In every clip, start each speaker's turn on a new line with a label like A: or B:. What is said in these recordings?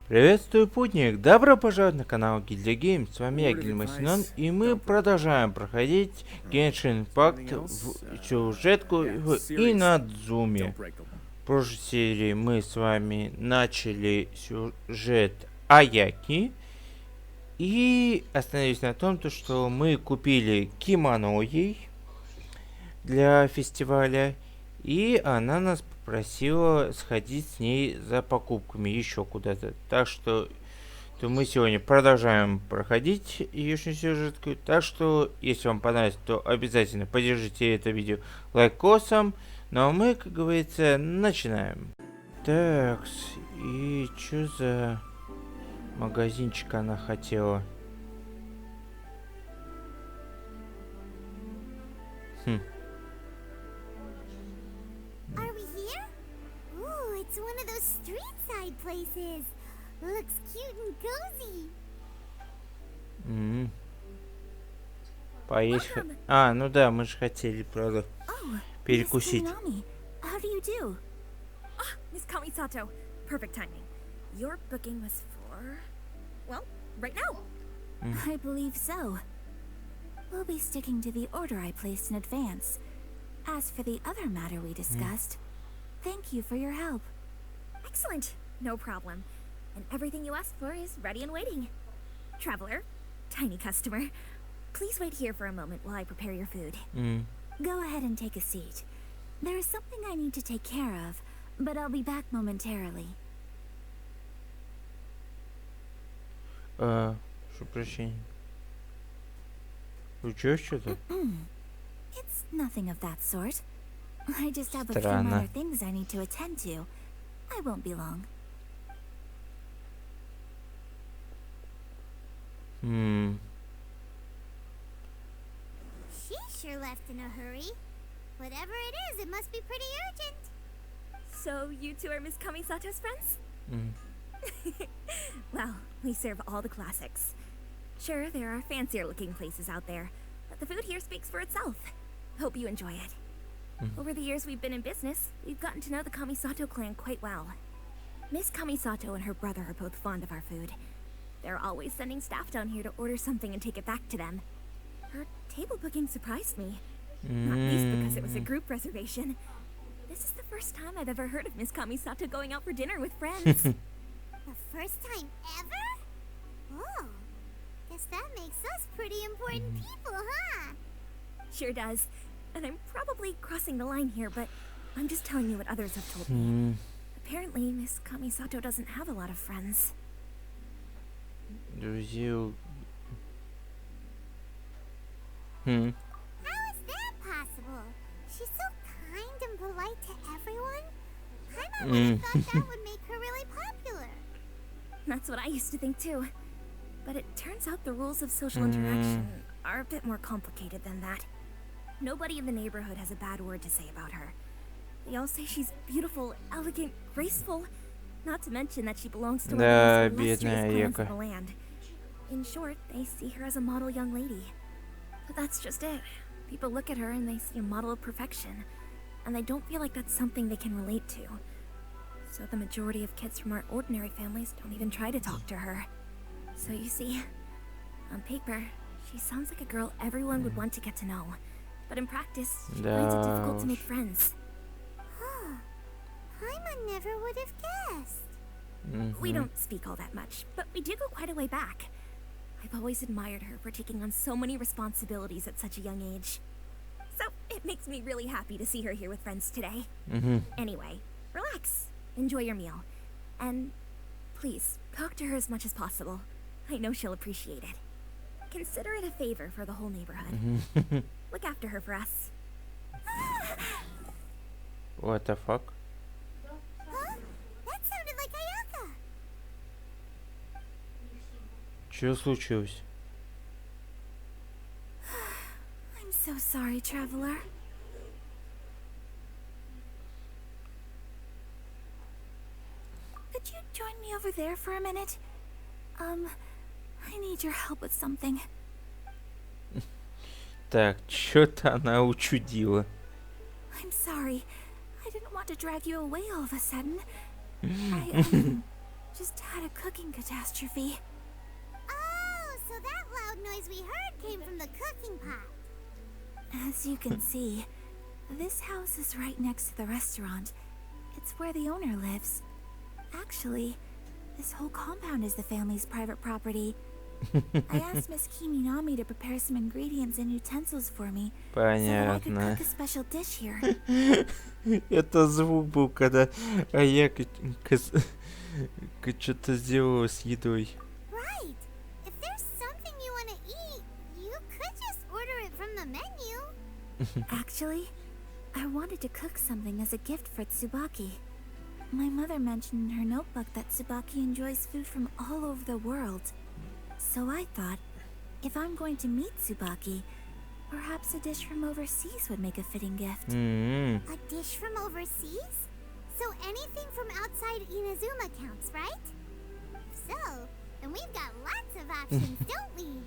A: Приветствую, путник! Добро пожаловать на канал Гильдия. С вами я, Гильмасинон, и мы продолжаем проходить Genshin Impact в сюжетку в Инадзуме. В прошлой серии мы с вами начали сюжет Аяки и остановились на том, что мы купили кимоно ей для фестиваля, и она нас попросила сходить с ней за покупками еще куда-то. Так что мы сегодня продолжаем проходить ее сюжетку. Так что, если вам понравится, то обязательно поддержите это видео лайкосом. Ну а мы, как говорится, начинаем. Так, и что за магазинчик она хотела?
B: Are we here? Ooh, it's one of those street side places. Looks cute and cozy.
A: Поесть. А, ну да, мы же хотели, правда, перекусить.
C: How do you do? Ah, Miss Kamisato. Perfect timing. Your booking was for, well, right now.
B: I believe so. We'll be sticking to the order I placed in advance. As for the other matter we discussed, thank you for your help.
C: Excellent. No problem. And everything you asked for is ready and waiting. Traveler, tiny customer, please wait here for a moment while I prepare your food.
B: Go ahead and take a seat. There is something I need to take care of, but I'll be back momentarily.
A: Прошу прощения. Случилось что-то?
B: It's nothing of that sort. I just have a few minor things I need to attend to. I won't be long. She sure left in a hurry. Whatever it is, it must be pretty urgent.
C: So you two are Miss Kamisato's friends? Well, we serve all the classics. Sure, there are fancier looking places out there, but the food here speaks for itself. Hope you enjoy it. Over the years we've been in business, we've gotten to know the Kamisato clan quite well. Miss Kamisato and her brother are both fond of our food. They're always sending staff down here to order something and take it back to them. Her table booking surprised me. Not least because it was a group reservation. This is the first time I've ever heard of Miss Kamisato going out for dinner with friends.
B: The first time ever? Oh, guess that makes us pretty important people, huh?
C: Sure does. And I'm probably crossing the line here, but I'm just telling you what others have told me. Apparently, Miss Kamisato doesn't have a lot of friends.
A: Друзей.
B: How is that possible? She's so kind and polite to everyone. I would have thought that would make her really popular.
C: That's what I used to think too. But it turns out the rules of social interaction are a bit more complicated than that. Nobody in the neighborhood has a bad word to say about her. They all say she's beautiful, elegant, graceful. Not to mention that she belongs to one of the most illustrious clans in the land. In short, they see her as a model young lady. But that's just it. People look at her and they see a model of perfection. And they don't feel like that's something they can relate to. So the majority of kids from our ordinary families don't even try to talk to her. So you see, on paper, she sounds like a girl everyone would want to get to know. But in practice, she finds it difficult to make friends.
B: Huh. Paimon never would have guessed.
C: We don't speak all that much, but we do go quite a way back. I've always admired her for taking on so many responsibilities at such a young age. So it makes me really happy to see her here with friends today. Anyway, relax. Enjoy your meal. And please, talk to her as much as possible. I know she'll appreciate it. Consider it a favor for the whole neighborhood. Look after her for us.
A: What the fuck?
B: Huh? That sounded like Ayaka.
A: Что случилось?
B: I'm so sorry, traveler. Could you join me over there for a minute? I need your help with something.
A: Так, что-то она учудила.
B: I'm sorry. I didn't want to drag you away all of a sudden. just had a cooking catastrophe.
D: Oh, so that loud noise we heard came from the cooking pot.
B: As you can see, this house is right next to the restaurant. It's where the owner lives. Actually, this whole compound is the family's private property. I asked Miss Kiminami to prepare some ingredients and utensils for me so that I could
A: Понятно.
B: cook a special dish here.
A: Это звук был, когда Аяка что-то сделала с едой.
D: Right. If there's something you want to eat, you could just order it from the menu.
B: Actually, I wanted to cook something as a gift for Tsubaki. My mother mentioned in her notebook that Tsubaki enjoys food from all over the world. So I thought, if I'm going to meet Tsubaki, perhaps a dish from overseas would make a fitting gift.
D: A dish from overseas? So anything from outside Inazuma counts, right? If so, then we've got lots of options, don't we?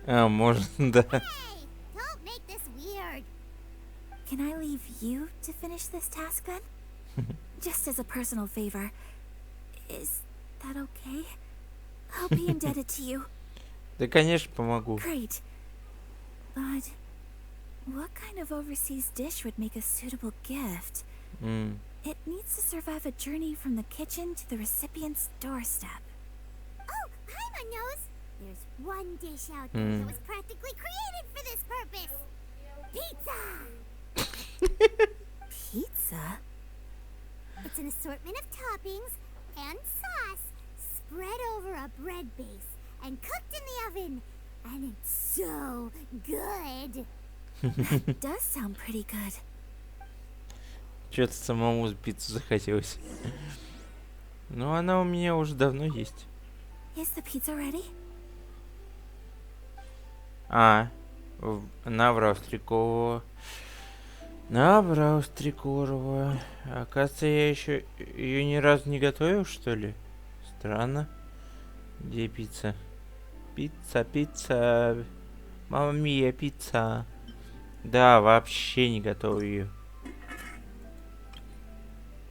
A: А, может, да.
D: Hey, don't make this weird.
B: Can I leave you to finish this task then? Just as a personal favor. Is that okay? I'll be indebted to you.
A: Да, конечно, помогу.
B: Great. But what kind of overseas dish would make a suitable gift? It needs to survive a journey from the kitchen to the recipient's doorstep.
D: Oh, Paimon knows. There's one dish out there that was practically created for this purpose. Pizza!
B: Pizza?
D: It's an assortment of toppings and sauce spread over a bread base and cooked in the oven. And it's so good.
B: Does sound pretty good.
A: Что-то самому сбиться захотелось. Но она у меня уже давно есть.
B: Is the pizza ready?
A: А, наврал Стрекова. Наврал Стрекова. Оказывается, я еще ее ни разу не готовил, что ли? Странно. Где пицца? Пицца, пицца. Мамма мия, пицца. Да, вообще не готовил ее.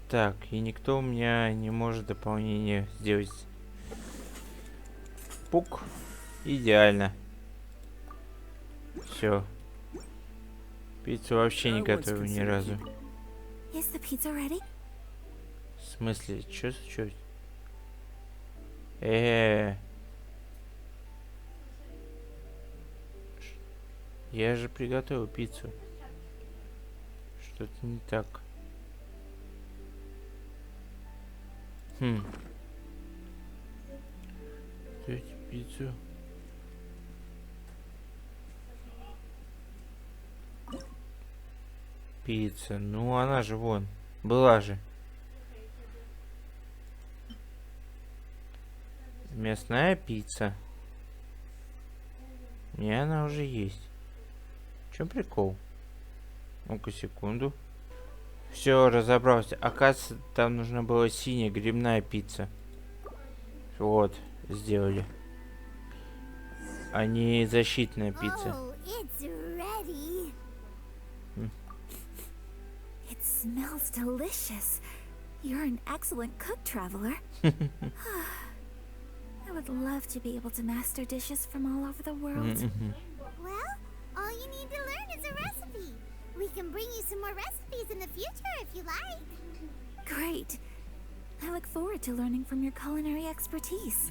A: Так, и никто у меня не может дополнение сделать. Пук. Идеально. Все. Пиццу вообще не готовил ни разу.
B: Is the pizza ready?
A: В смысле, чё? Я же приготовил пиццу. Что-то не так. Дайте пиццу. Пицца. Ну, она же вон. Была же. Мясная пицца. Не, она уже есть. В чем прикол? Ну-ка, секунду. Все, разобрался. Оказывается, там нужна была синяя грибная пицца. Вот, сделали. А не защитная пицца.
D: Oh, it's ready.
B: It smells delicious. You're an excellent cook, traveler. I would love to be able to master dishes from all over the world.
D: Well, all you need to learn is a recipe. We can bring you some more recipes in the future if you like.
B: Great. I look forward to learning from your culinary expertise.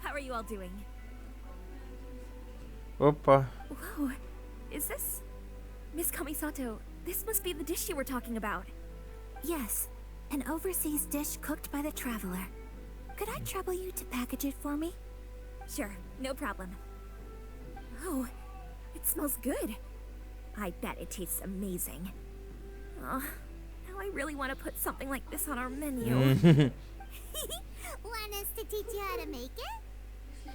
C: How are you all doing?
A: Опа.
C: Whoa, is this... Miss Kamisato, this must be the dish you were talking about.
B: Yes, an overseas dish cooked by the traveler. Could I trouble you to package it for me?
C: Sure, no problem. Oh, it smells good. I bet it tastes amazing. Oh, now I really want to put something like this on our menu.
D: Want us to teach you how to make it?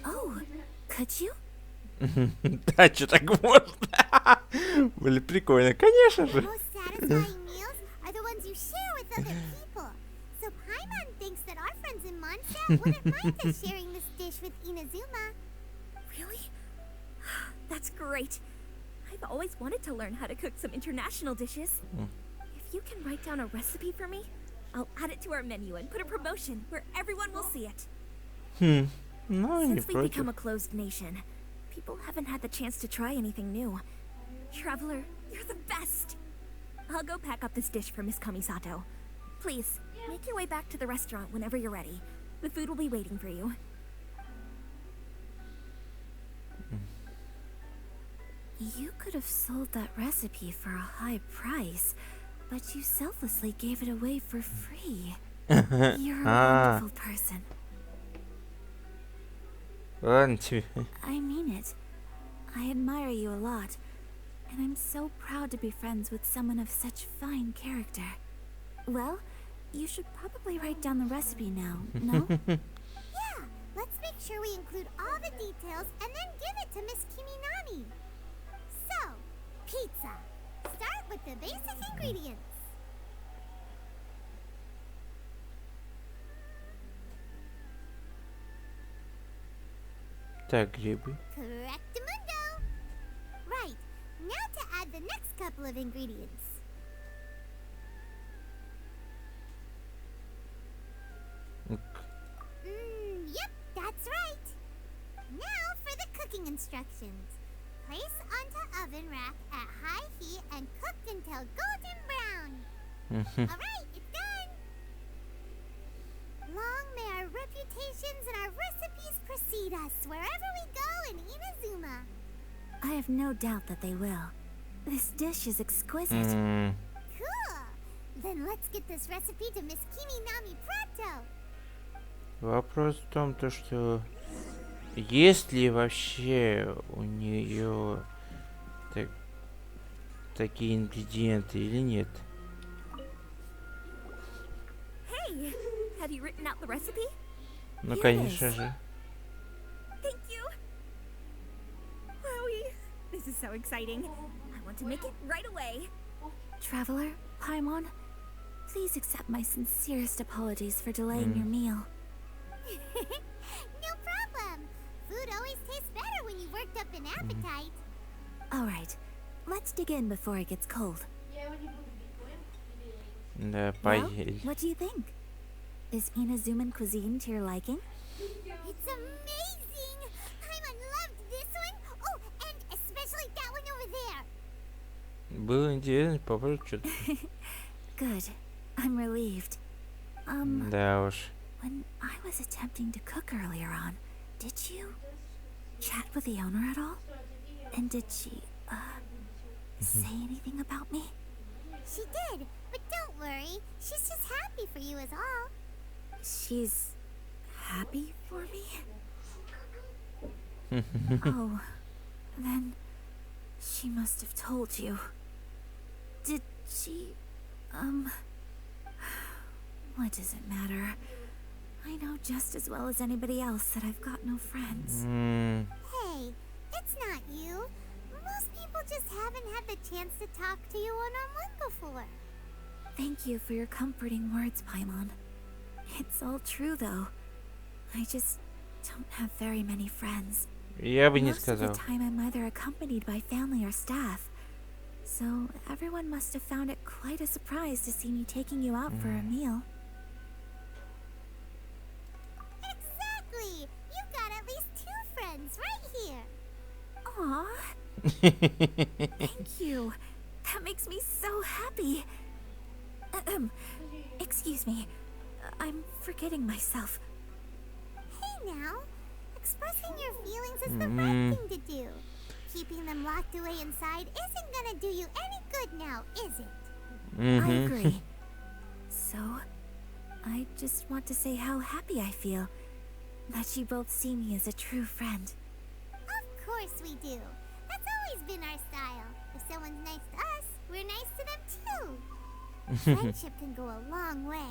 B: Oh, could you?
A: Да, что так можно? Блин, прикольно, конечно
D: The
A: же.
D: most satisfying meals are the ones you share with other people. So Paimon thinks that our friends in Mondstadt wouldn't mind us sharing this dish with Inazuma.
C: Really? great. I've always wanted to learn how to cook some international dishes. If you can write down a recipe for me, I'll add it to our menu and put a promotion where everyone will see it.
A: Ну, не
C: Since we've become
A: против.
C: a closed nation, people haven't had the chance to try anything new. Traveler, you're the best! I'll go pack up this dish for Miss Kamisato. Please, make your way back to the restaurant whenever you're ready. The food will be waiting for you.
B: You could have sold that recipe for a high price, but you selflessly gave it away for free. You're a wonderful person.
A: Ладно тебе.
B: I mean it. I admire you a lot, and I'm so proud to be friends with someone of such fine character. Well, you should probably write down the recipe now, no?
D: Yeah, let's make sure we include all the details and then give it to Miss Kiminami. So, pizza. Start with the basic ingredients.
A: Так, грибы.
D: Correctamundo. Right, now to add the next couple of ingredients. Yep, that's right. Now for the cooking instructions. Place onto oven rack at high heat and cook until golden brown. Alright, it's done. Long may our reputations and our recipes precede us wherever we go in Inazuma.
B: I have no doubt that they will. This dish is exquisite.
D: Cool. Then let's get this recipe to Miss Kiminami Prato.
A: Вопрос в том, то, что есть ли вообще у нее такие ингредиенты или нет.
C: Hey, have you written out the recipe?
A: Ну,
B: Here it
A: конечно
B: is.
A: же.
C: Thank you. Wowie, this is so exciting. I want to make it right away.
B: Traveler, Paimon, please accept my sincerest apologies for delaying your meal.
D: No problem. Food always tastes better when you've worked up an appetite.
B: All right, let's dig in before it gets cold.
A: Да,
B: Well,
A: поели.
B: what do you think? Is Inazuman cuisine to your liking?
D: It's amazing. Paimon loved this one. Oh, and especially that one over there.
A: Было интересно, попробовать что-то.
B: Good. I'm relieved.
A: Да уж.
B: When I was attempting to cook earlier on, did you chat with the owner at all? And did she, say anything about me?
D: She did, but don't worry. She's just happy for you is all.
B: She's happy for me? Oh, then she must have told you. Did she, what does it matter? I know just as well as anybody else that I've got no friends.
D: Hey, it's not you. Most people just haven't had the chance to talk to you one-on-one before.
B: Thank you for your comforting words, Paimon. It's all true, though. I just don't have very many friends.
A: Я бы не
B: Most of the
A: сказал.
B: time I'm either accompanied by family or staff. So everyone must have found it quite a surprise to see me taking you out for a meal.
D: Exactly! You've got at least 2 friends right here.
B: Aw, thank you. That makes me so happy. Excuse me. I'm forgetting myself.
D: Hey now, expressing your feelings is the right thing to do. Keeping them locked away inside isn't gonna do you any good now, is it?
B: I agree. So, I just want to say how happy I feel that you both see me as a true friend.
D: Of course we do. That's always been our style. If someone's nice to us, we're nice to them too. Friendship can go a long way.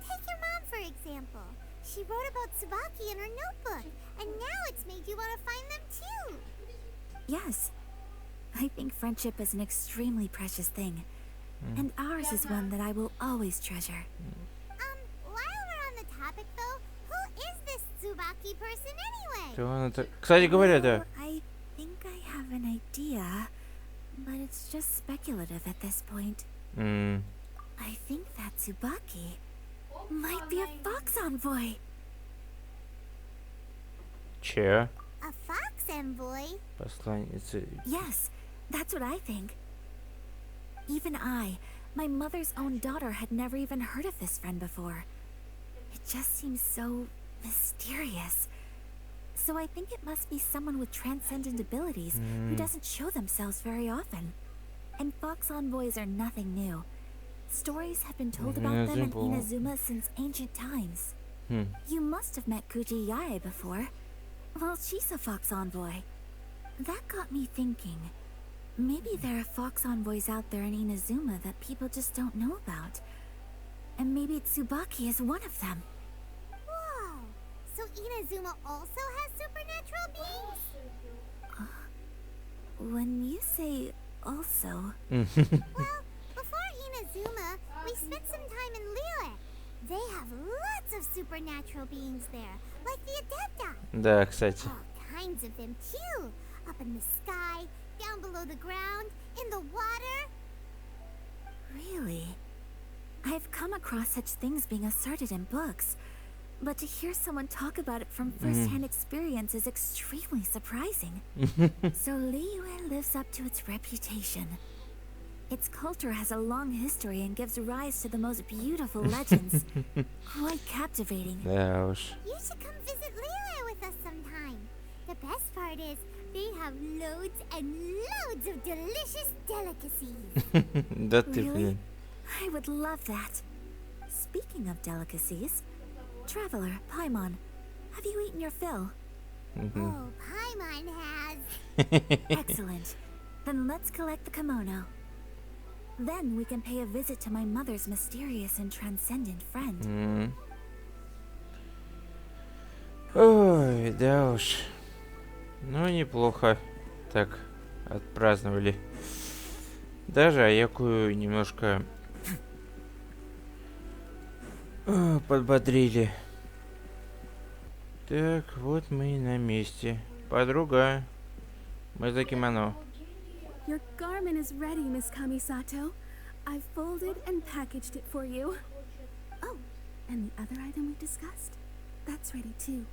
D: Take your mom, for example. She wrote about Tsubaki in her notebook, and now it's made you want to find them too.
B: Yes, I think friendship is an extremely precious thing. And ours is one that I will always treasure.
D: While we're on the topic though, who is this Tsubaki person anyway?
A: Кто она так- Кстати говоря, да.
B: I think I have have an idea, but it's just speculative at this point.
A: М,
B: I think that Tsubaki might be a fox envoy.
A: Че?
D: A fox envoy?
A: Посланница.
B: Yes, that's what I think. Even I, my mother's own daughter, had never even heard of this friend before. It just seems so mysterious. So I think it must be someone with transcendent abilities who doesn't show themselves very often. And fox envoys are nothing new. Stories have been told about them in Inazuma since ancient times. You must have met Kuji Yae before. Well, she's a fox envoy. That got me thinking. Maybe there are fox envoys out there in Inazuma that people just don't know about. And maybe Tsubaki is one of them.
D: Whoa! So Inazuma also has supernatural beings?
B: When you say also...
D: Well, before Inazuma, we spent some time in Liyue. They have lots of supernatural beings there, like the Adepta.
A: Да, кстати.
D: All kinds of them too. Up in the sky, down below the ground, in the water.
B: Really? I've come across such things being asserted in books, but to hear someone talk about it from first-hand experience is extremely surprising. So Liyue lives up to its reputation. Its culture has a long history and gives rise to the most beautiful legends. Quite captivating.
A: Да уж.
D: You should come visit Liyue with us sometime. The best part is, they have loads and loads of delicious delicacies.
A: Да ты,
B: Really?
A: блин.
B: I would love that. Speaking of delicacies, Traveler, Paimon, have you eaten your fill?
D: Oh, Paimon has.
B: Excellent. Then let's collect the kimono. Then we can pay a visit to my mother's mysterious and transcendent friend.
A: М. Ой, да уж. Ну, неплохо. Так, отпраздновали. Даже Аякую немножко подбодрили. Так, вот мы и на месте. Подруга, мы за кимоно.
E: Your garment is ready, Miss Kamisato. I've folded and packaged it for you. Oh, and the other item we discussed? That's ready too.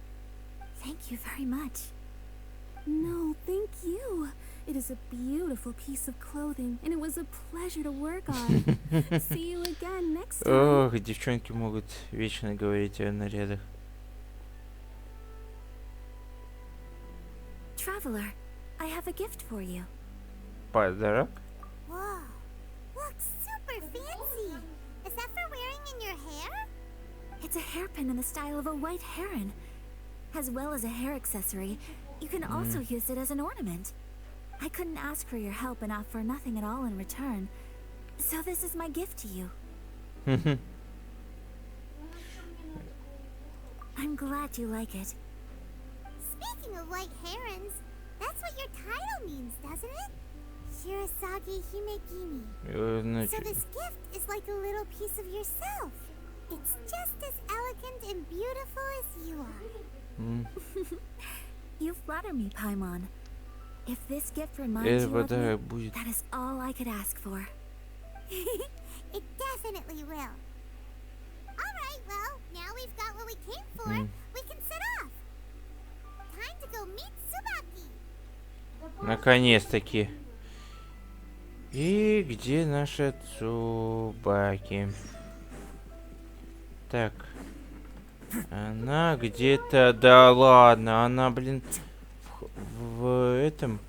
B: Thank you very much.
E: No, thank you. It is a beautiful piece of clothing, and it was a pleasure to work on. See you again next time.
A: Ох, девчонки могут вечно говорить о нарядах.
B: Traveler, I have a gift for you.
A: Подарок?
D: Whoa, looks super fancy. Is that for wearing in your hair?
B: It's a hairpin in the style of a white heron. As well as a hair accessory, you can also use it as an ornament. I couldn't ask for your help and offer nothing at all in return. So this is my gift to you. I'm glad you like it.
D: Speaking of white herons, that's what your title means, doesn't it? Shirasagi Himegimi. So
A: Значит,
D: this gift is like a little piece of yourself. It's just as elegant and beautiful as you are.
B: You flatter me, Paimon. If this gift reminds
A: этот
B: you of me,
A: подарок будет.
B: that is all I could ask for.
D: It definitely will. Alright, well, now we've got what we came for, we can set off. Time to go meet Tsubaki.
A: Наконец-таки. И где наша Цубаки? Так. Она где-то... Да ладно, она, блин, в этом...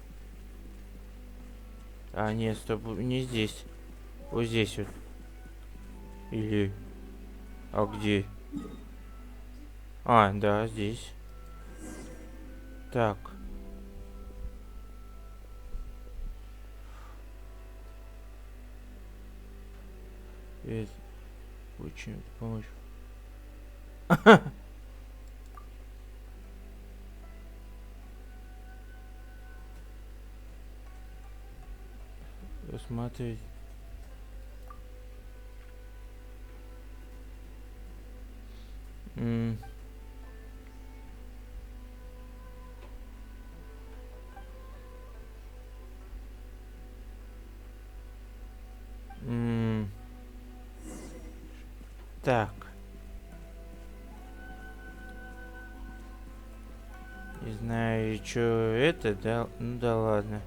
A: А, нет, стоп, не здесь. Вот здесь вот. Или... А где? А, да, здесь. Так. Это... Очень помочь. Смотреть. Так. Не знаю, что это, да? Ну да ладно.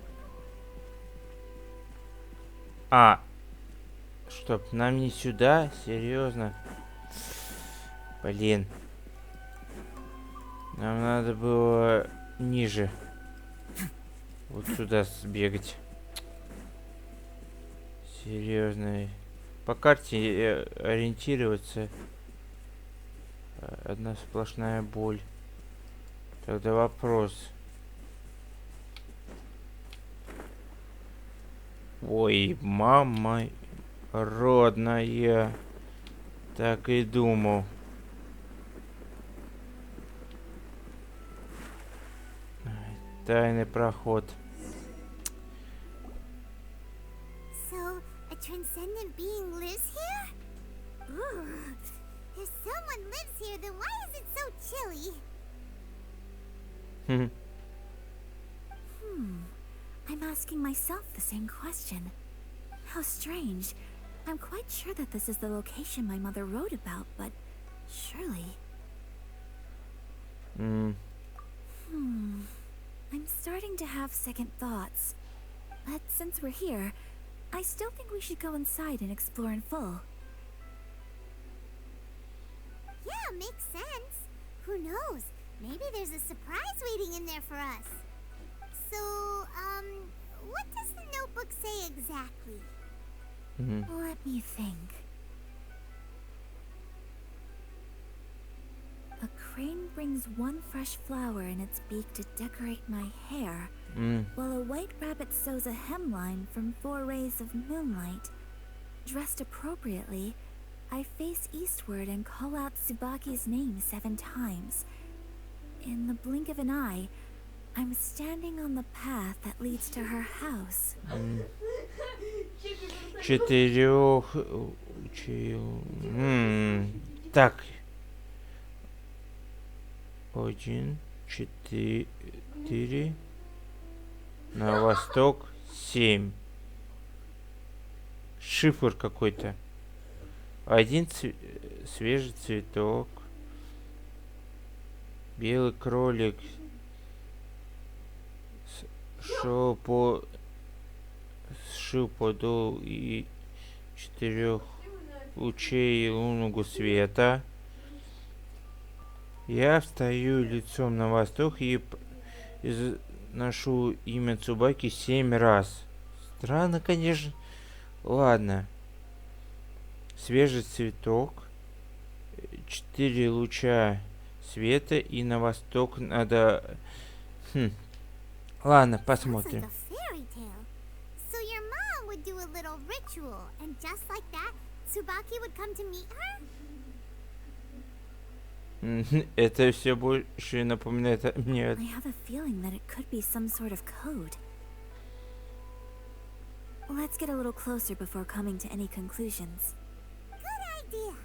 A: Чтоб нам не сюда? Серьезно? Блин. Нам надо было ниже. Вот сюда сбегать. Серьезно. По карте ориентироваться. Одна сплошная боль. Тогда вопрос. Ой, мама родная. Так и думал. Тайный проход.
D: So, a transcendent being lives here? Ooh. If someone lives here, then why is it so chilly?
B: I'm asking myself the same question. How strange. I'm quite sure that this is the location my mother wrote about, but surely... I'm starting to have second thoughts. But since we're here, I still think we should go inside and explore in full.
D: Yeah, makes sense. Who knows? Maybe there's a surprise waiting in there for us. So, what does the notebook say exactly?
B: Let me think. A crane brings one fresh flower in its beak to decorate my hair, while a white rabbit sews a hemline from 4 rays of moonlight. Dressed appropriately, I face eastward and call out Tsubaki's name 7 times. In the blink of an eye, I'm standing on the path that leads to her house.
A: 4 Так. 1, 4. На восток 7. Шифр какой-то. 1 свежий цветок. Белый кролик шел сшил подол и 4 лучей лунного света. Я встаю лицом на восток и ношу имя Цубаки 7 раз. Странно, конечно. Ладно. Свежий цветок. 4 луча света и на восток надо... Ладно, посмотрим.
D: Sounds like a fairy tale. So your mom would do a little ritual, and just like that, Tsubaki would come to meet her?
A: Это все больше напоминает мне...
B: I have a feeling that it could be some sort of code. Let's get a little closer before coming to any conclusions.
D: Good idea.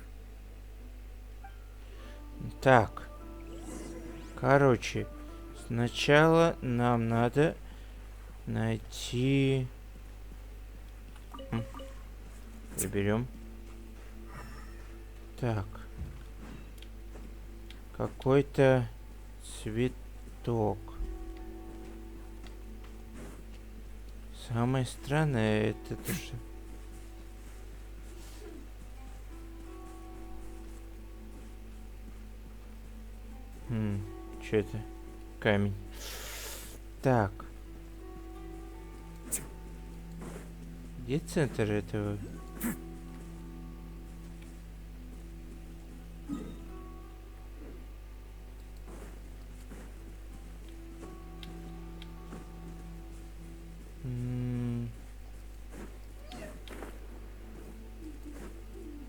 A: Так. Короче, сначала нам надо найти... Приберем. Так. Какой-то цветок. Самое странное это то, что... Что это? Камень. Так. Где центр этого?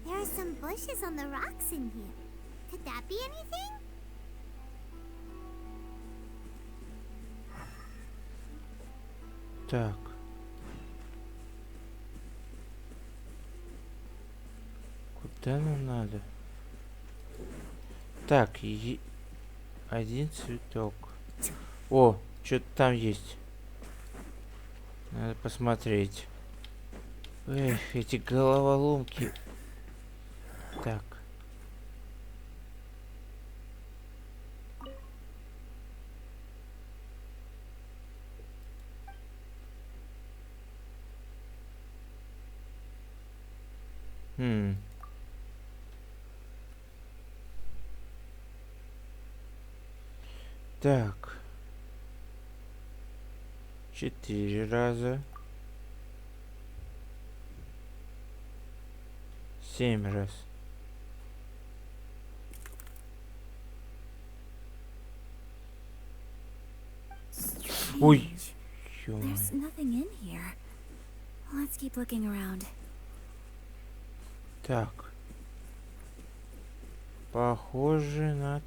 D: There are some bushes on the rocks in here. Could that be anything?
A: Так. Куда нам надо? Так, один цветок. О, что-то там есть. Надо посмотреть. Эх, эти головоломки. Так. Так. 4 раза. 7 раз. Ой.
B: There's nothing in here. Let's keep looking around.
A: Так. Похоже на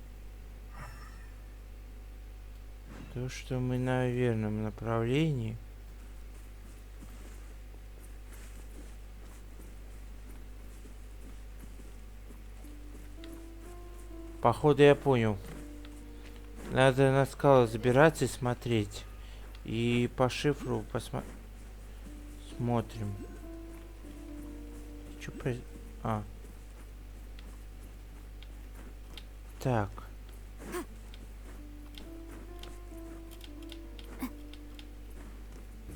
A: то, что мы на верном направлении. Походу я понял. Надо на скалы забираться и смотреть. И по шифру смотрим. Чё А. Так.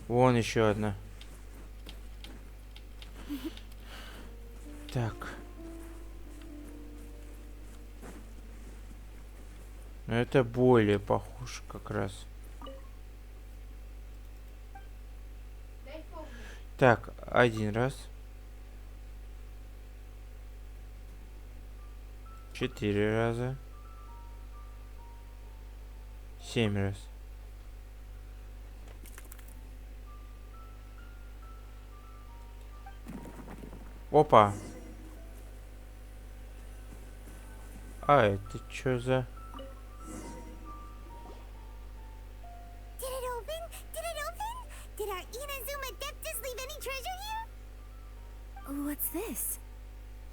A: Вон еще одна. Так. Но это более похоже как раз. Так, 1 раз. 4 раза. 7 раз. Опа. А это что за...
D: Did it open? Did it open? Did our Inazuma Adeptus leave any treasure here?
B: What's this?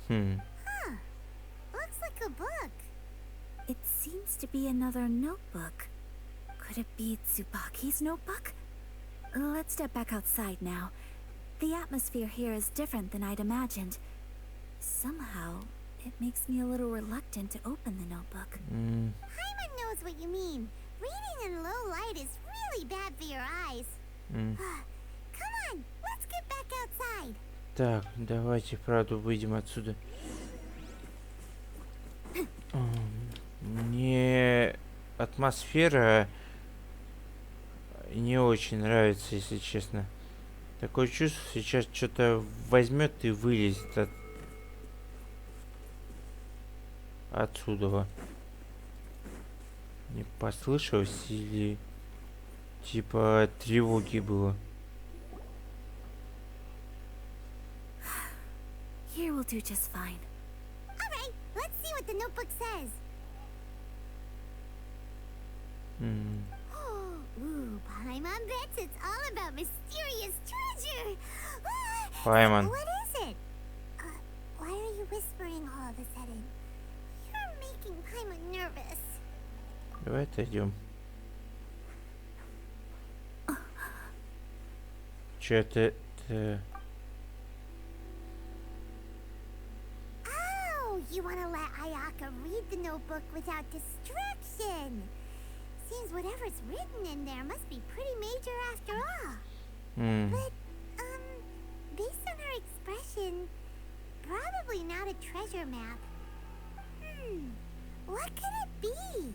D: Huh. Looks like a book.
B: It seems to be another notebook. Could it be Tsubaki's notebook? Let's step back outside now. The atmosphere here is different than I'd imagined. Somehow, it makes me a little reluctant to open the notebook.
D: Paimon knows what you mean. Reading in low light is really bad for your eyes. Come on, let's get back outside.
A: Так, давайте, правда, выйдем отсюда. Мне атмосфера не очень нравится, если честно. Такое чувство, сейчас что-то возьмет и вылезет отсюда. Не послышалось или типа тревоги было?
B: Here will do just fine.
D: Alright, let's see what the notebook says. Ooh, Paimon bets it's all about mysterious treasure.
A: Paimon.
D: What is it? Why are you whispering all of a sudden? You're making Paimon nervous.
A: Давай отойдем. Что-то...
D: Oh, you want to let Ayaka read the notebook without distraction. Seems whatever's written in there must be pretty major after all. But, based on her expression, probably not a treasure map. What could it be?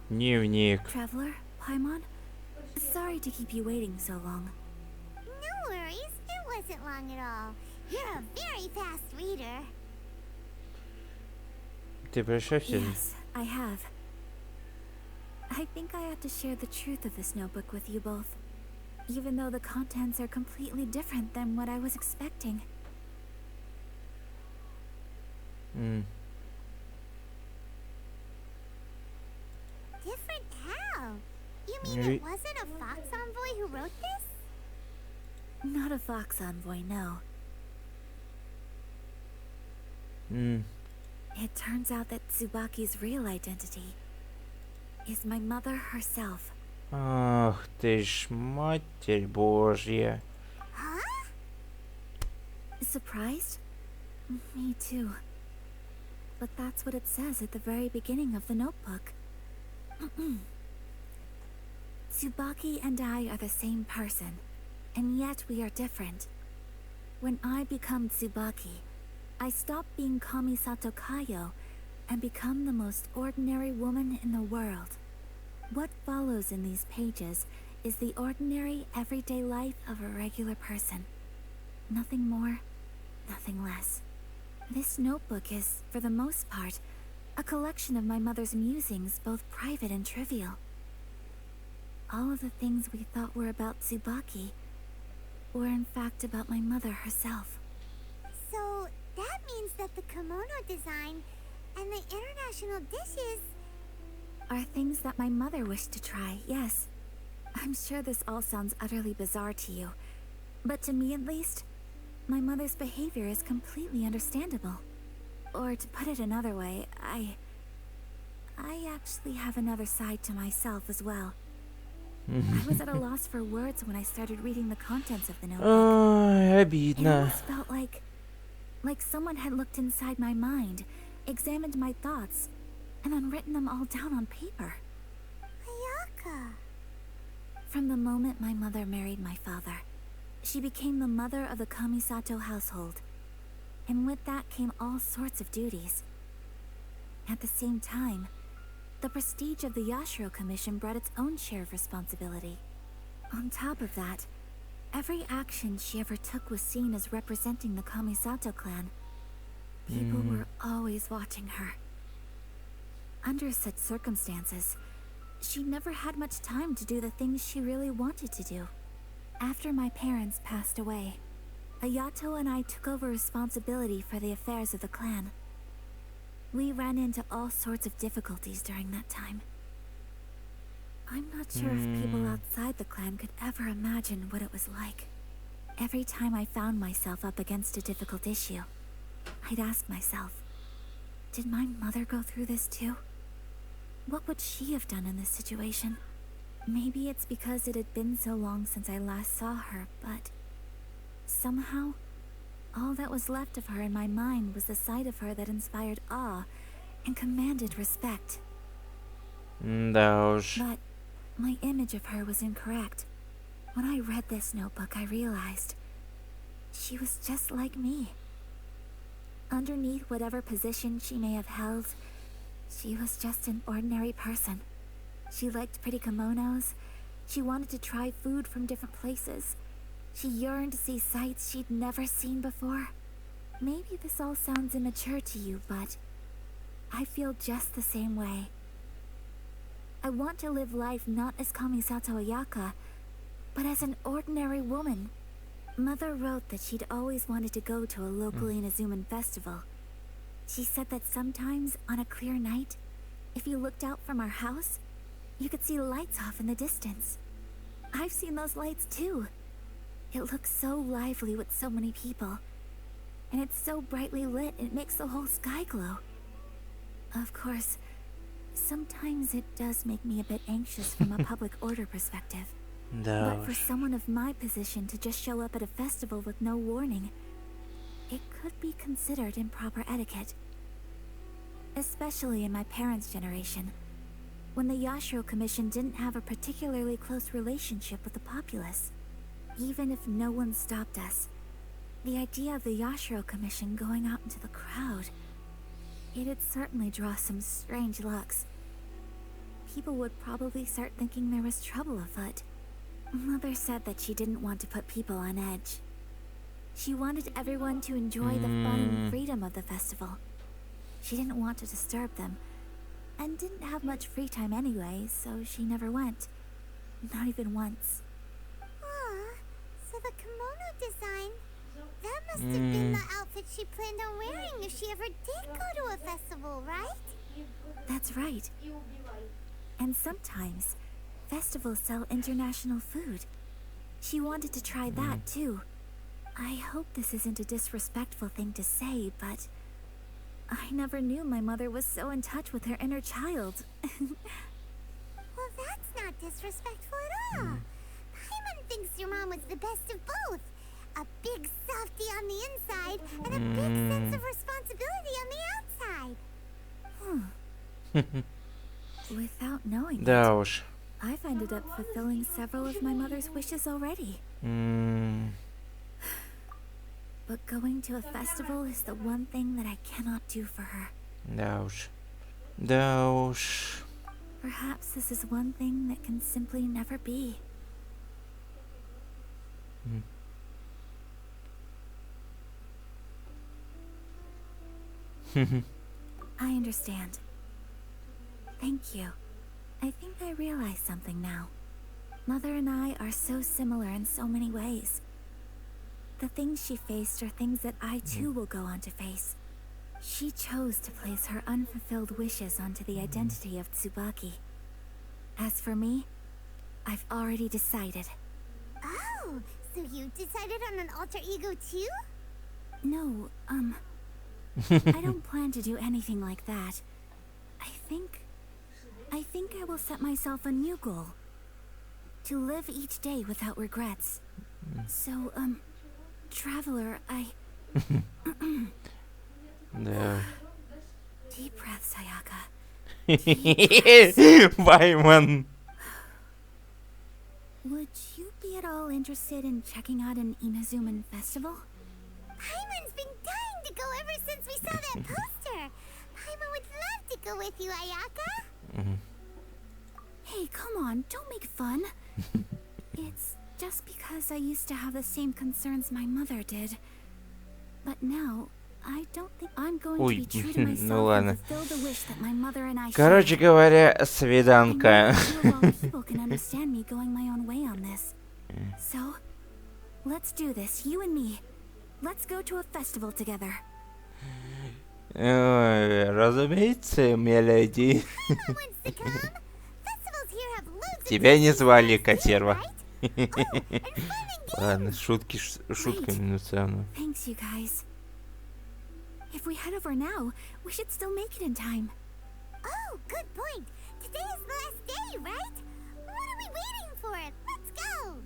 A: Дневник.
B: Traveler, Paimon? Sorry to keep you waiting so long.
D: No worries, it wasn't long at all. You're a very fast reader.
A: Ты прошёшься?
B: Yes, I have. I think I have to share the truth of this notebook with you both, even though the contents are completely different than what I was expecting.
D: Different how? You mean it wasn't a Fox Envoy who wrote this?
B: Not a Fox Envoy, no. It turns out that Tsubaki's real identity is my mother herself.
A: Ах ты ж, Матерь Божья.
D: Huh?
B: Surprised? Me too. But that's what it says at the very beginning of the notebook. Tsubaki and I are the same person, and yet we are different. When I become Tsubaki, I stop being Kamisato Kayo and become the most ordinary woman in the world. What follows in these pages is the ordinary, everyday life of a regular person. Nothing more, nothing less. This notebook is, for the most part, a collection of my mother's musings, both private and trivial. All of the things we thought were about Tsubaki were in fact about my mother herself.
D: So that means that the kimono design and the international dishes
B: Are things that my mother wished to try, yes. I'm sure this all sounds utterly bizarre to you, but to me at least, my mother's behavior is completely understandable. Or to put it another way, I actually have another side to myself as well. I was at a loss for words when I started reading the contents of the notebook.
A: Ой,
B: It
A: обидно.
B: almost felt like someone had looked inside my mind, examined my thoughts, and then written them all down on paper.
D: Ayaka.
B: From the moment my mother married my father, she became the mother of the Kamisato household. And with that came all sorts of duties. At the same time, the prestige of the Yashiro Commission brought its own share of responsibility. On top of that, every action she ever took was seen as representing the Kamisato clan. People were always watching her. Under such circumstances, she never had much time to do the things she really wanted to do. After my parents passed away, Ayato and I took over responsibility for the affairs of the clan. We ran into all sorts of difficulties during that time. I'm not sure if people outside the clan could ever imagine what it was like. Every time I found myself up against a difficult issue, I'd ask myself, did my mother go through this too? What would she have done in this situation? Maybe it's because it had been so long since I last saw her, but somehow, all that was left of her in my mind was the side of her that inspired awe and commanded respect.
A: Да уж.
B: But my image of her was incorrect. When I read this notebook, I realized she was just like me. Underneath whatever position she may have held, she was just an ordinary person. She liked pretty kimonos. She wanted to try food from different places. She yearned to see sights she'd never seen before. Maybe this all sounds immature to you, but I feel just the same way. I want to live life not as Kamisato Ayaka, but as an ordinary woman. Mother wrote that she'd always wanted to go to a local Inazuman festival. She said that sometimes, on a clear night, if you looked out from our house, you could see lights off in the distance. I've seen those lights too. It looks so lively with so many people. And it's so brightly lit, it makes the whole sky glow. Of course, sometimes it does make me a bit anxious from a public order perspective.
A: Да
B: But for
A: уж.
B: someone of my position to just show up at a festival with no warning, it could be considered improper etiquette. Especially in my parents' generation, when the Yashiro Commission didn't have a particularly close relationship with the populace. Even if no one stopped us, the idea of the Yashiro Commission going out into the crowd, it'd certainly draw some strange looks. People would probably start thinking there was trouble afoot. Mother said that she didn't want to put people on edge. She wanted everyone to enjoy the fun and freedom of the festival. She didn't want to disturb them, and didn't have much free time anyway, so she never went. Not even once.
D: Aw, so the kimono design, that must have been the outfit she planned on wearing if she ever did go to a festival, right?
B: That's right. And sometimes, festivals sell international food. She wanted to try that too. I hope this isn't a disrespectful thing to say, but I never knew my mother was so in touch with her inner child.
D: Well, that's not disrespectful at all. Paimon thinks your mom was the best of both. A big softie on the inside and a big sense of responsibility on the outside.
B: Without knowing
A: Да
B: it,
A: уж.
B: I've ended up fulfilling several of my mother's wishes already. But going to a festival is the one thing that I cannot do for her.
A: Да уж. Да уж.
B: Perhaps this is one thing that can simply never be. I understand. Thank you. I think I realize something now. Mother and I are so similar in so many ways. The things she faced are things that I too will go on to face. She chose to place her unfulfilled wishes onto the identity of Tsubaki. As for me, I've already decided.
D: Oh, so you decided on an alter ego too?
B: No, I don't plan to do anything like that. I think I will set myself a new goal. To live each day without regrets. So, Traveler,
A: Да.
B: Deep breath, Sayaka.
A: Вайман.
B: Would you be at all interested in checking out an Inazuman festival?
D: Paimon's been dying to go ever since we saw that poster. Paimon would love to go with you, Ayaka.
B: Hey, come on, don't make fun. It's just because I used to have the same concerns my mother did. But now, I don't think I'm going to be true to
A: ну
B: myself
A: ладно.
B: and fulfill the wish that my mother and I
A: Короче
B: share.
A: говоря,
B: I
A: свиданка.
B: know few of all people can understand me going my own way on this. So, let's do this, you and me. Let's go to a festival together.
A: Ой, разумеется, миледи.
D: Paimon wants to come. Festivals here have loads of
A: Тебя не
D: tasty
A: звали,
D: snacks too,
A: Котерва.
D: right? Oh, and fun and games.
A: Ладно, шутки шутками, но все равно.
B: Thanks, you guys. If we head over now, we should still make it in time.
D: Oh, good point. Today is the last day, right? What are we waiting for? Let's go.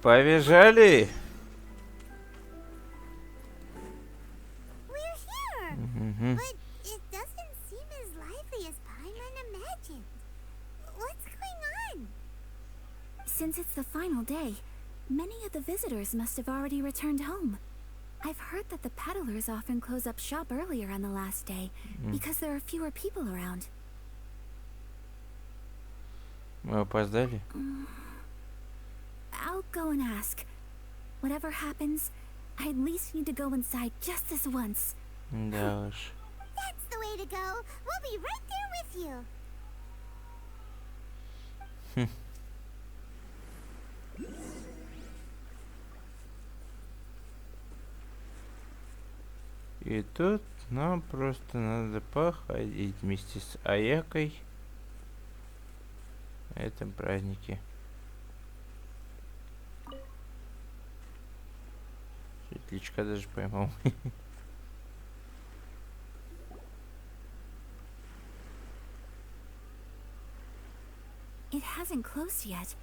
A: Побежали.
D: We're here. But it doesn't seem as lively as Paimon imagined. What's going on?
B: Since it's the final day, many of the visitors must have already returned home. I've heard that the peddlers often close up shop earlier on the last day because there are fewer people around.
A: Мы опоздали.
B: I'll go and ask. Whatever happens, I at least need to go inside just this once.
A: Да уж.
D: That's the way to go. We'll be right there with you.
A: И тут нам просто надо походить вместе с Аякой на этом празднике. Светлячка даже поймал.
B: It hasn't closed yet.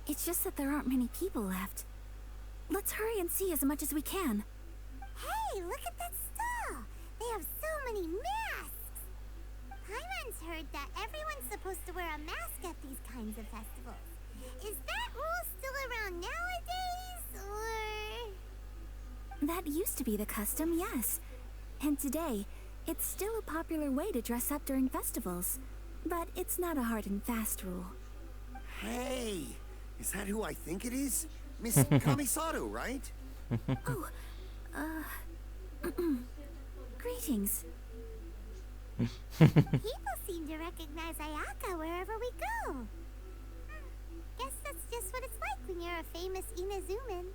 B: It's just that there aren't many people left. Let's hurry and see as much as we can.
D: Hey, look at that stall. They have so many masks. Paimon's heard that everyone's supposed to wear a mask at these kinds of festivals. Is that rule still around nowadays, or...?
B: That used to be the custom, yes. And today, it's still a popular way to dress up during festivals. But it's not a hard and fast rule.
F: Hey, is that who I think it is? Miss Kamisato, right?
B: Oh, greetings.
D: People seem to recognize Ayaka wherever we go. Guess that's just what it's like when you're a famous Inazuman.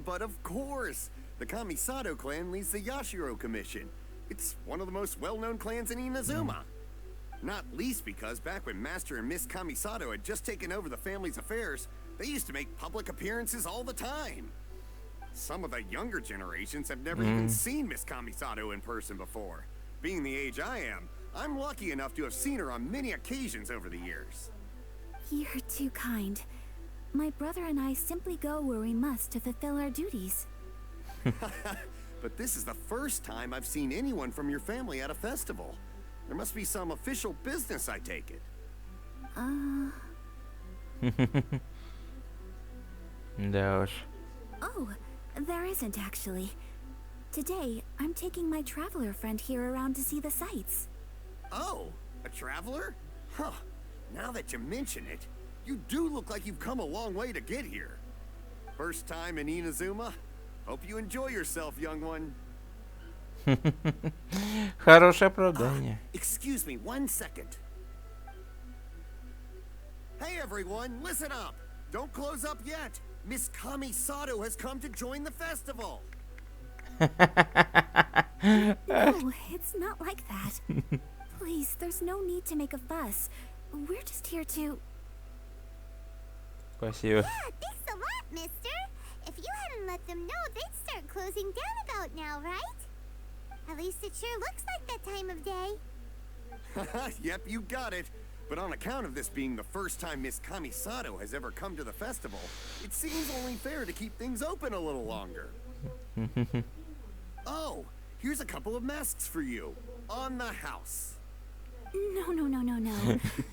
F: But of course, the Kamisato clan leads the Yashiro Commission. It's one of the most well-known clans in Inazuma. Not least because back when Master and Miss Kamisato had just taken over the family's affairs, they used to make public appearances all the time. Some of the younger generations have never even seen Miss Kamisato in person before. Being the age I am, I'm lucky enough to have seen her on many occasions over the years.
B: You're too kind. My brother and I simply go where we must to fulfill our duties.
F: but this is the first time I've seen anyone from your family at a festival. There must be some official business, I take it.
A: Да уж.
B: Oh, there isn't actually. Today, I'm taking my traveler friend here around to see the sights.
F: Oh, a traveler? Huh. Now that you mention it, you do look like you've come a long way to get here. First time in Inazuma? Hope you enjoy yourself, young one.
A: Хорошее оправдание.
F: Excuse me, 1 second. Hey everyone, listen up! Don't close up yet! Miss Kami Sato has come to join the festival!
B: No, it's not like that. Please, there's no need to make a fuss. We're just here to...
A: Спасибо.
D: Yeah, thanks a lot, mister. If you hadn't let them know, they'd start closing down about now, right? At least it sure looks like that time of day.
F: Yep, you got it. But on account of this being the first time Miss Kami Sato has ever come to the festival, it seems only fair to keep things open a little longer. Oh, here's a couple of masks for you. On the house.
B: No.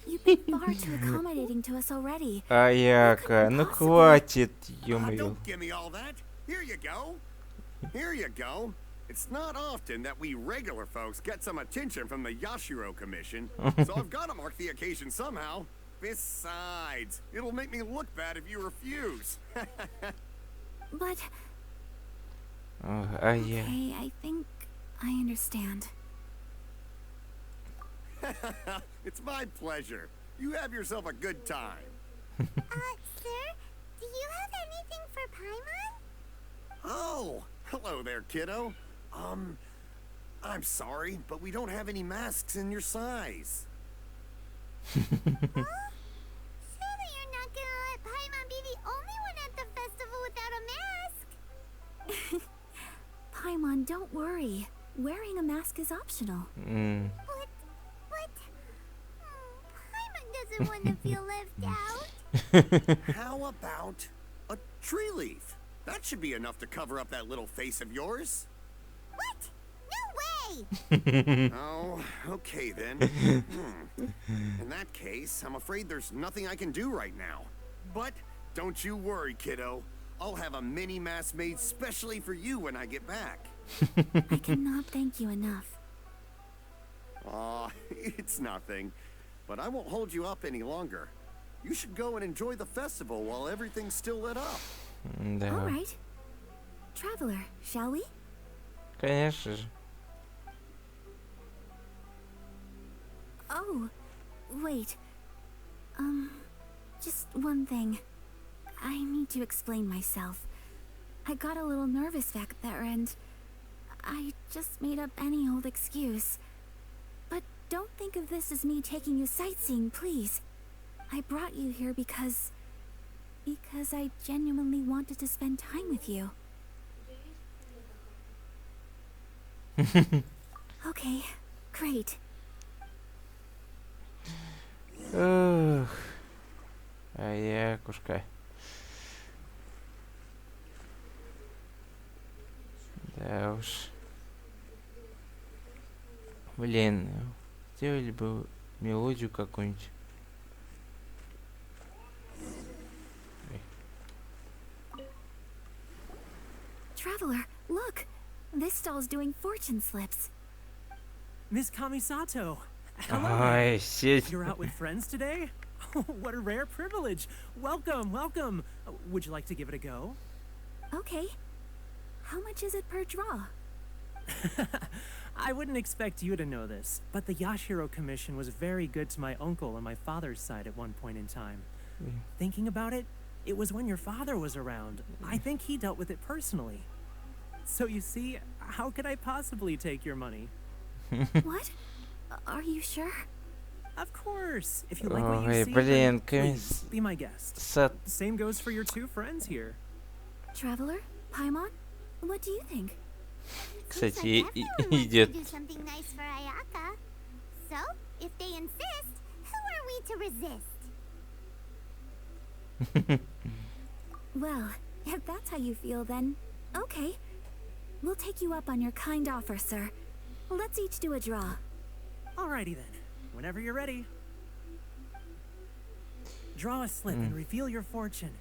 B: You've been far too accommodating to us already.
A: Аяка, ну хватит, ё-моё.
F: Don't give me all that. Here you go. Here you go. It's not often that we regular folks get some attention from the Yashiro Commission, so I've got to mark the occasion somehow. Besides, it'll make me look bad if you refuse.
B: But...
A: Ая.
B: Okay, I think I understand.
F: It's my pleasure. You have yourself a good time.
D: Sir, do you have anything for Paimon?
F: Oh, hello there, kiddo. I'm sorry, but we don't have any masks in your size.
D: Surely you're not gonna let Paimon be the only one at the festival without a mask?
B: Paimon, don't worry. Wearing a mask is optional.
D: But Paimon doesn't want to feel left out.
F: How about a tree leaf? That should be enough to cover up that little face of yours.
D: What? No way!
F: Oh, okay then. In that case, I'm afraid there's nothing I can do right now. But don't you worry, kiddo. I'll have a mini mask made specially for you when I get back.
B: I cannot thank you enough.
F: Aw, it's nothing. But I won't hold you up any longer. You should go and enjoy the festival while everything's still lit up.
A: Да.
B: All right. Traveler, shall we?
A: Конечно же.
B: Oh, wait. Just one thing. I need to explain myself. I got a little nervous back there and I just made up any old excuse. But don't think of this as me taking you sightseeing, please. I brought you here because I genuinely wanted to spend time with you. Okay, great.
A: Ух. Аякушка. Да уж. Блин, сделали бы мелодию какую-нибудь.
B: Traveler, look! This stall's doing fortune slips.
G: Miss Kamisato! Hello!
A: Ай, сеть.
G: You're out with friends today? Oh, what a rare privilege! Welcome, welcome! Would you like to give it a go?
B: Okay. How much is it per draw?
G: I wouldn't expect you to know this, but the Yashiro Commission was very good to my uncle on my father's side at one point in time. Thinking about it, it was when your father was around. I think he dealt with it personally. So you see, how could I possibly take your money?
B: What? Are you sure?
G: Of course. If you like what you
A: Ой,
G: see,
A: блин,
G: then please be my guest.
A: Сад.
G: Same goes for your two friends here.
B: Traveler? Paimon? What do you think?
A: Кстати,
D: Everyone wants
A: идет.
D: to do something nice for Ayaka. So, if they insist, who are we to resist?
B: Well, if that's how you feel, then okay. We'll take you up on your kind offer, sir. Let's each do a draw.
G: Alrighty then. Whenever you're ready. Draw a slip and reveal your fortune.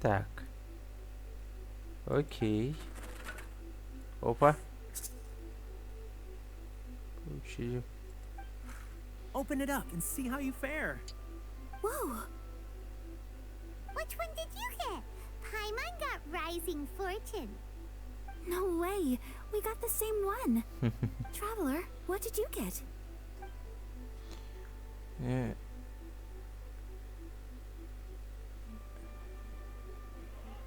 A: Так. Окей. Опа. Получили.
G: Open it up and see how you fare.
B: Whoa!
D: Which one did you get? Paimon got Rising Fortune.
B: No way! We got the same one! Traveler, what did you get?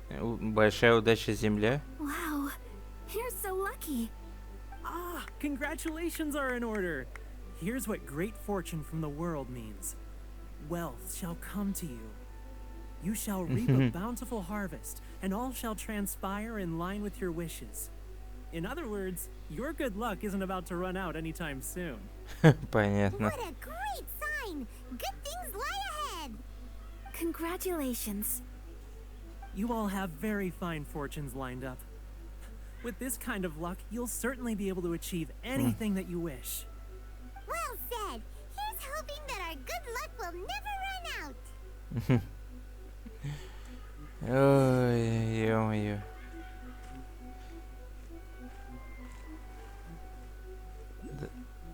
A: Большая удача Земля.
B: Wow! You're so lucky!
G: Ah, congratulations are in order. Here's what great fortune from the world means. Wealth shall come to you. You shall reap a bountiful harvest, and all shall transpire in line with your wishes. In other words, your good luck isn't about to run out anytime soon.
A: Понятно.
D: What a great sign! Good things lie ahead!
B: Congratulations!
G: You all have very fine fortunes lined up. With this kind of luck, you'll certainly be able to achieve anything that you wish.
D: Well said! Here's hoping that our good luck will never run out!
A: Ой, ё-моё.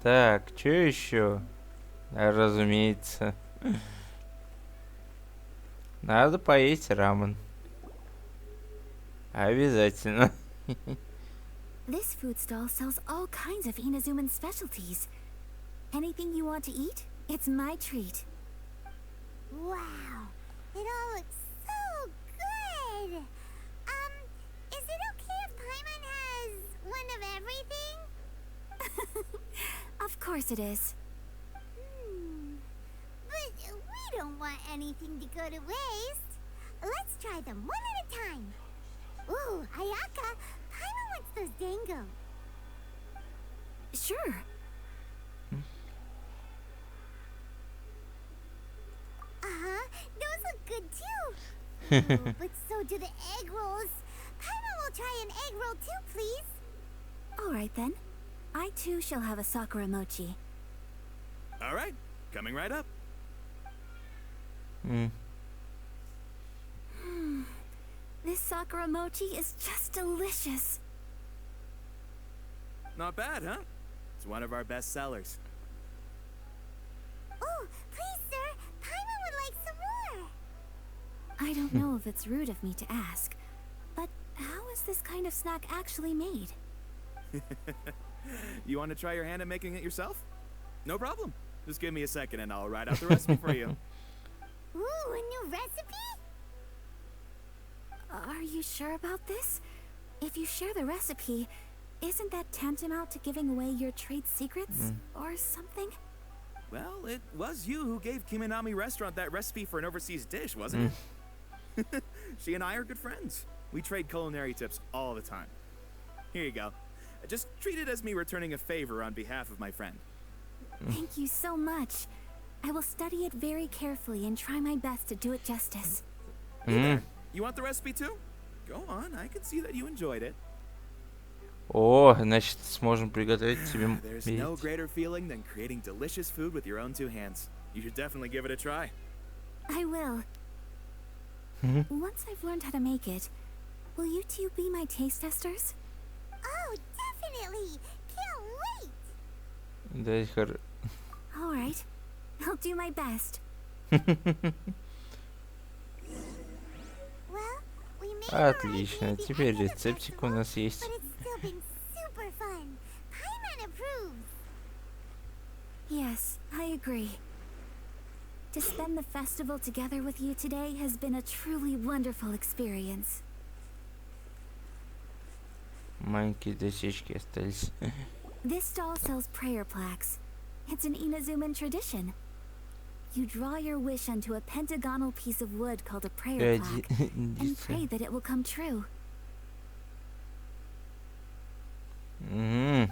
A: Так, что еще? Разумеется. Надо поесть рамен. Обязательно.
B: This food stall sells all kinds of Inazuman specialties. Anything you want to eat, it's my treat.
D: Wow! It all looks so good! Is it okay if Paimon has one of everything?
B: Of course it is.
D: But we don't want anything to go to waste. Let's try them one at a time. Ooh, Ayaka, Paimon wants those dango.
B: Sure.
D: Uh-huh, those look good too. Ooh, but so do the egg rolls. Paimon will try an egg roll too, please.
B: All right then. I too shall have a Sakura mochi.
H: All right, coming right up.
B: This Sakura mochi is just delicious.
H: Not bad, huh? It's one of our best sellers.
D: Oh, please, sir. Paimon would like some more.
B: I don't know if it's rude of me to ask, but how is this kind of snack actually made?
H: You want to try your hand at making it yourself? No problem. Just give me a second and I'll write out the recipe for you.
D: Ooh, a new recipe?
B: Are you sure about this? If you share the recipe, isn't that tantamount to giving away your trade secrets or something?
H: Well, it was you who gave Kiminami Restaurant that recipe for an overseas dish, wasn't it? She and I are good friends. We trade culinary tips all the time. Here you go. Just treat it as me returning a favor on behalf of my friend.
B: Thank you so much. I will study it very carefully and try my best to do it justice.
H: Hey there. You want the recipe too? Go on, I can see that you enjoyed it.
A: О, значит, сможем приготовить себе
H: There's no greater feeling than creating delicious food with your own two hands. You should definitely give it a try.
B: I will. Once I've learned how to make it, will you two be my taste testers?
D: Oh, definitely. Can't wait.
A: Да,
B: All right. I'll do my best.
D: Well, we made
A: Отлично, теперь рецептик у нас есть.
D: But it's still been super fun. Paimon approves.
B: Yes, I agree. To spend the festival together with you today has been a truly wonderful experience.
A: Маленькие досечки остались.
B: This stall sells prayer plaques. It's an Inazuman tradition. You draw your wish onto a pentagonal piece of wood called a prayer plaque and pray that it will come true.
D: Sounds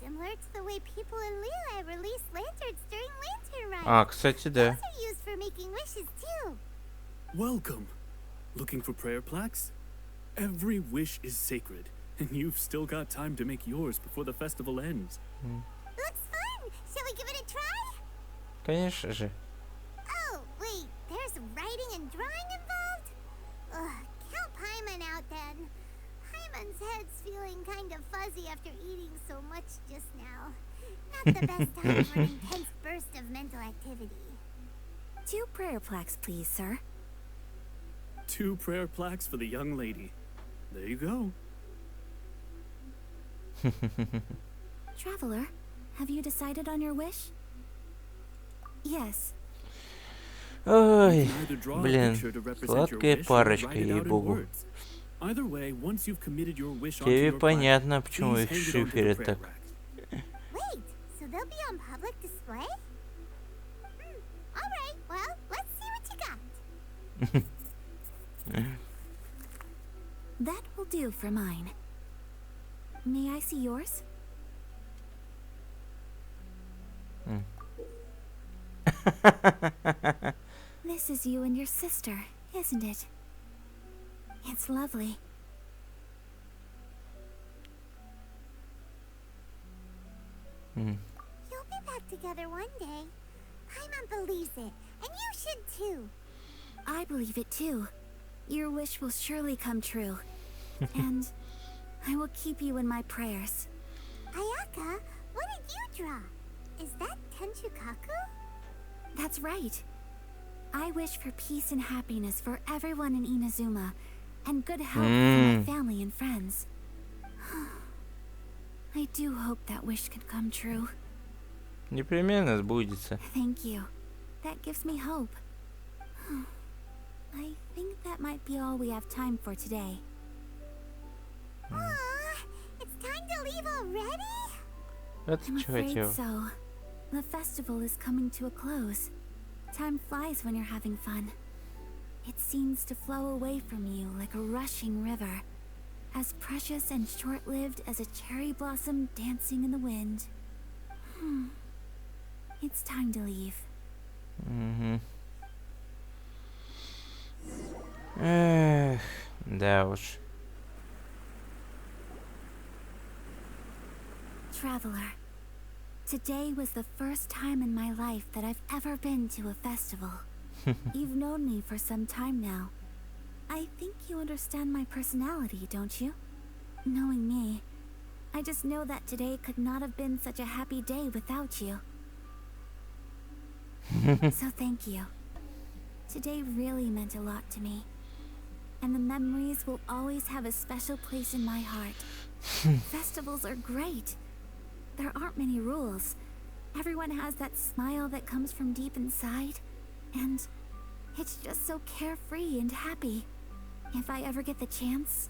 D: similar to the way people in Liyue release lanterns during Lantern Rite.
A: А, кстати, да.
D: Those are used for making wishes too.
I: Welcome. Looking for prayer plaques? Every wish is sacred, and you've still got time to make yours before the festival ends.
D: Looks fun. Shall we give it a try?
A: Конечно же.
D: Oh, wait. There's writing and drawing involved? Ugh, count Paimon out then. Paimon's head's feeling kind of fuzzy after eating so much just now. Not the best time for an intense burst of mental activity.
B: 2 prayer plaques, please, sir.
I: 2 prayer plaques for the young lady. There you go.
B: Traveler, have you decided on your wish? Yes.
A: Ой,
I: Either draw a
A: блин,
I: picture to represent your
A: сладкая
I: wish or
A: парочка,
I: write it out in
A: ей-богу.
I: words. Either way, once you've committed your wish onto
A: Тебе
I: your plaque,
A: понятно, почему
I: please
A: их
I: hang it onto the
A: шиферят
I: prayer
A: так.
I: rack.
D: Wait, so they'll be on public display? Alright, well, let's see what you got.
B: That will do for mine. May I see yours? This is you and your sister, isn't it? It's lovely.
D: You'll be back together one day. Paimon believes it, and you should too.
B: I believe it too. Your wish will surely come true. And I will keep you in my prayers.
D: Ayaka, what did you draw? Is that Tenchukaku?
B: That's right. I wish for peace and happiness for everyone in Inazuma, and good health for my family and friends. I do hope that wish can come true.
A: Непременно сбудется.
B: Thank you. That gives me hope. I think that might be all we have time for today.
D: Aw, it's time to leave already?
A: Это
B: I'm
A: что
B: afraid
A: хотел?
B: so. The festival is coming to a close. Time flies when you're having fun. It seems to flow away from you like a rushing river, as precious and short-lived as a cherry blossom dancing in the wind. It's time to leave.
A: Эх, да уж.
B: Traveler, today was the first time in my life that I've ever been to a festival. You've known me for some time now. I think you understand my personality, don't you? Knowing me, I just know that today could not have been such a happy day without you. So thank you. Today really meant a lot to me. And the memories will always have a special place in my heart. Festivals are great. There aren't many rules. Everyone has that smile that comes from deep inside. And it's just so carefree and happy. If I ever get the chance,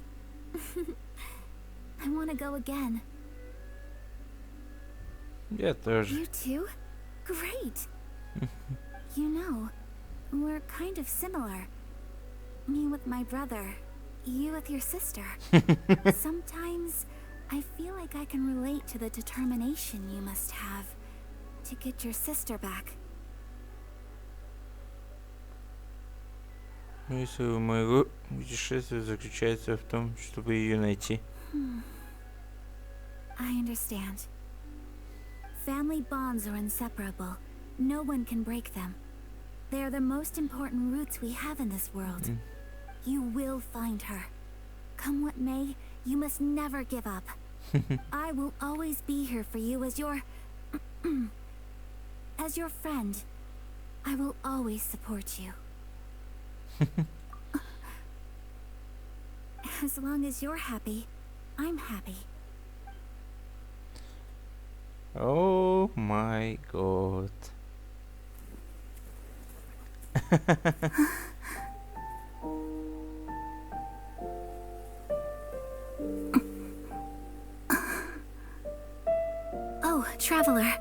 B: I want to go again.
A: Я тоже.
B: You too? Great! You know, we're kind of similar. Me with my brother, you with your sister. Sometimes I feel like I can relate to the determination you must have to get your sister back.
A: Смысл моего путешествия заключается в том, чтобы ее найти.
B: I understand. Family bonds are inseparable. No one can break them. They are the most important roots we have in this world. You will find her. Come what may, you must never give up. I will always be here for you as your... as your friend. I will always support you. As long as you're happy, I'm happy.
A: О май год.
B: Oh, Traveler.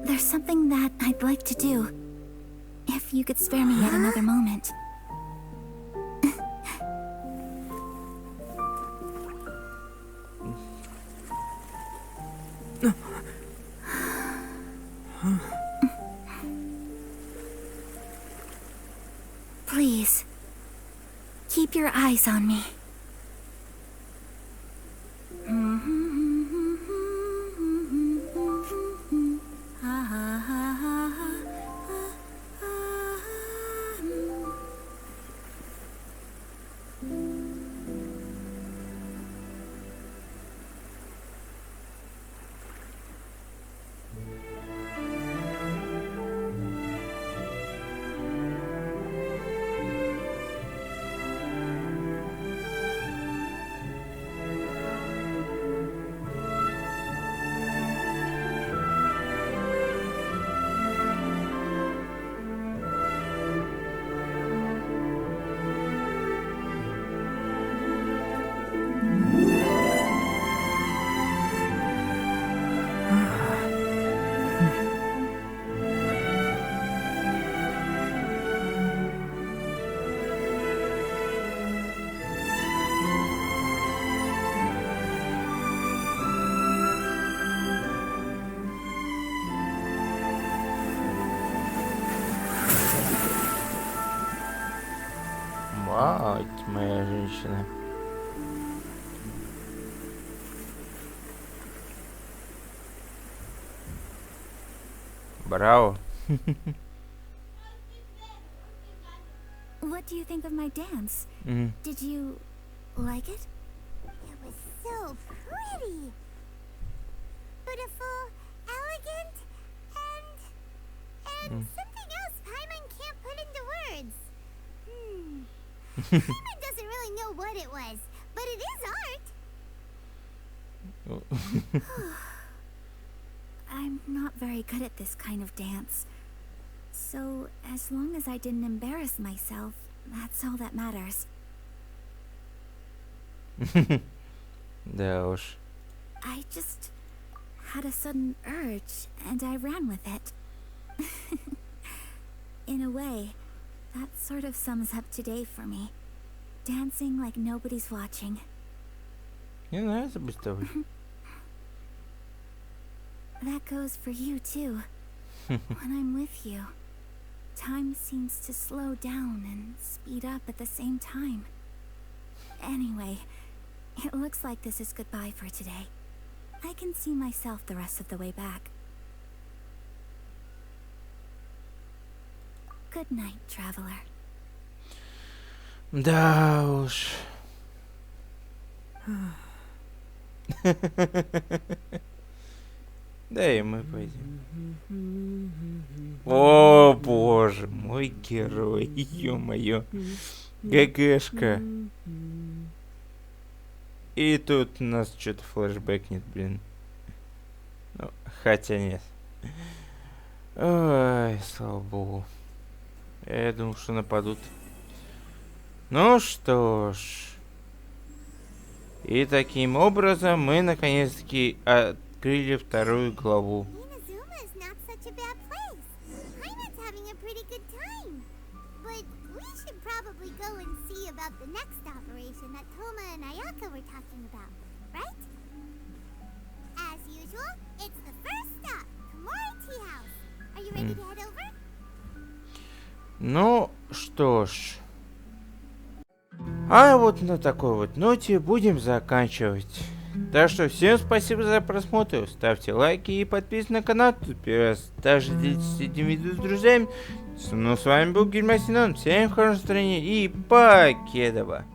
B: There's something that I'd like to do. If you could spare me yet another moment. Please, keep your eyes on me.
A: А, это моя женщина. Браво.
B: What do you think of my dance? Did you like it?
D: It was so pretty. Beautiful, elegant, and something else Paimon can't put into words. Paimon doesn't really know what it was, but it is art.
B: I'm not very good at this kind of dance. So, as long as I didn't embarrass myself, that's all that matters.
A: Да уж.
B: I just had a sudden urge, and I ran with it. In a way, that sort of sums up today for me. Dancing like nobody's watching.
A: Мне нравится быть с тобой.
B: That goes for you too. When I'm with you, time seems to slow down and speed up at the same time. Anyway, it looks like this is goodbye for today. I can see myself the rest of the way back. Good night, traveler.
A: Да уж. Да и мы пойдем. О, боже, мой герой, ё-моё. ГГшка. И тут у нас что-то флешбэкнет, блин. Ну, хотя нет. Ой, слава богу. Я думал, что нападут. Ну что ж. И таким образом мы наконец-таки открыли вторую главу.
D: Inazuma is not such a bad place. Paimon's having a pretty good time. But we should probably go and see about the next operation that Toma and Ayaka were talking about, right? As usual, it's the first stop, Komori Tea House. Are you ready to head over?
A: Ну что ж. А вот на такой вот ноте будем заканчивать. Так что всем спасибо за просмотр. Ставьте лайки и подписывайтесь на канал. Даже делитесь этим видео с друзьями. Ну, с вами был Гильдия. Всем хорошего настроения и покедова.